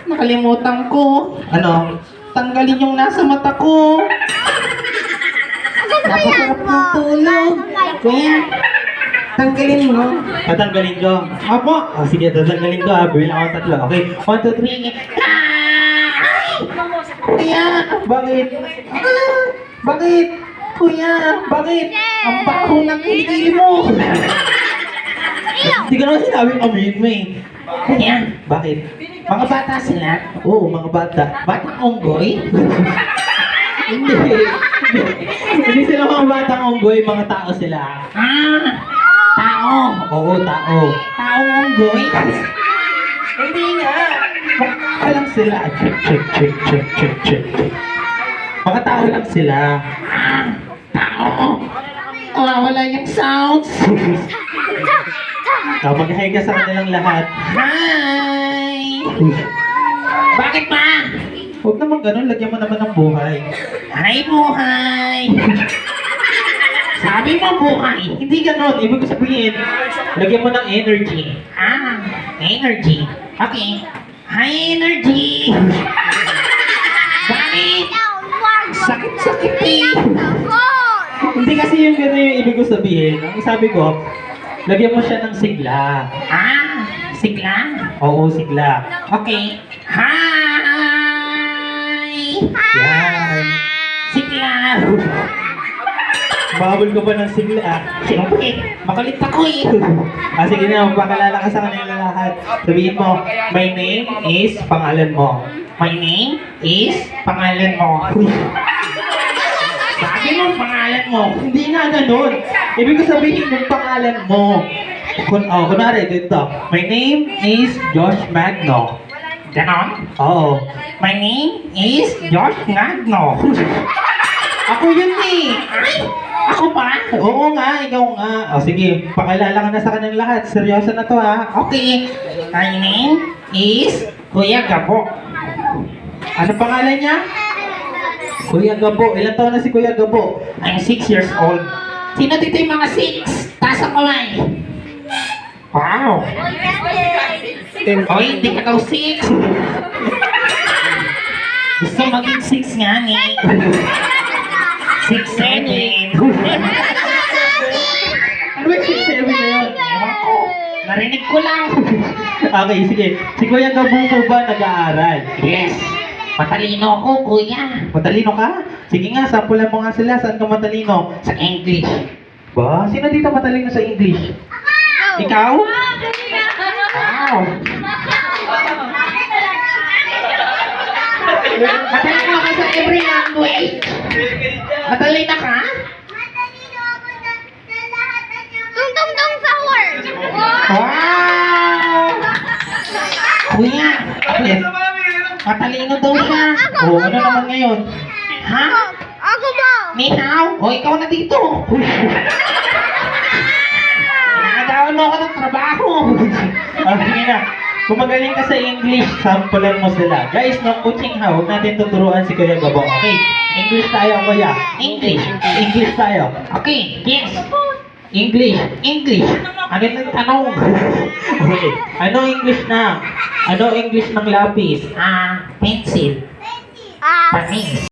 Nakalimutan ko. Ano? Tanggalin yung nasa mata ko. Napasarap ng tulog. Kuya, tanggalin mo. Tatanggalin ko. Opo. Oh, sige, tatanggalin ko. Bilang ako tatlo. Okay, 1, 2, 3. Kuya, bakit? Bakit? Kuya, bakit? Ang baho ng kilikili mo. Hindi ko naman sinabing amin mo eh. Kuya, Bakit? mga bata sila. Oo, mga bata. Batang unggoy. Hindi. Hindi sila mga batang unggoy, mga tao sila. Tao. Oo, tao. Taong unggoy. Hindi nga. Mga lang sila. Check. Mga tao lang sila. Tao. Wala yung sounds. Mag-hi ka sa kanilang lahat. Hi! Bakit pa? Huwag naman ganun, lagyan mo naman ng buhay. Hi, buhay! Sabi mo buhay. Hindi ganun, ibig ko sabihin, lagyan mo ng energy. Energy. Okay. Hi, energy! Bakit? Sakit-sakit eh. Hindi kasi yung gano'n yung ibig ko sabihin. Ang sabi ko, lagyan mo siya ng sigla. Sigla? Oo, sigla. Okay. Hi! Yan. Sigla! Babol ko ba ng sigla? Siyempre, makulit ako eh. Sige na, magpakalala ka sa kanila lahat. Sabihin mo, my name is pangalan mo. My name is pangalan mo. Sabi mo pangalan mo. Hindi nga ganun. Ibig ko sabihin yung pangalan mo. Kunwari, dito. My name is Josh Magno. Ganon? Oo. My name is Josh Magno. Ako yun eh. Ay, ako pa? Oo nga, ikaw nga. O sige, pakilala ka na sa kanilang lahat. Seryoso na to ha. Okay. My name is Kuya Gabo. Ano pangalan niya? Kuya Gabo. Ilan taon na si Kuya Gabo? I'm 6 years old. Sino dito yung mga 6? Taas ang kamay. Wow. Oy, hindi ka daw 6. Gusto maging 6 nga ni. 6, 7. Ano ba yung 6-7 na yun? Ewan ko. Narinig ko lang. Okay, sige. Si Kuya Gabo ko ba nag-aaral? Yes. Matalino ako, kuya. Matalino ka? Sige nga, sampulan mo nga sila. Saan ka matalino? Sa English. Ba? Sino dito matalino sa English? Ikaw? Wow. Matalino ka sa every language. Matalino ka? Tung-tung-tung sa word. Wow! Kuya, matalino daw siya. Oo, ano naman ngayon? Ha? Ako ba? Ni Hao? O, ikaw na dito. Nakagawan mo ako ng trabaho. Sige na. Kung magaling ka sa English, sampulan mo sila. Guys, no coaching ha, huwag natin tuturuan si Kuya Gabo. Okay, English tayo, Kuya. English. English tayo. Okay, yes. English. English. Ano yung tanong? Okay. Ano English na? Ano English ng lapis? Pencil. Ah. Panis.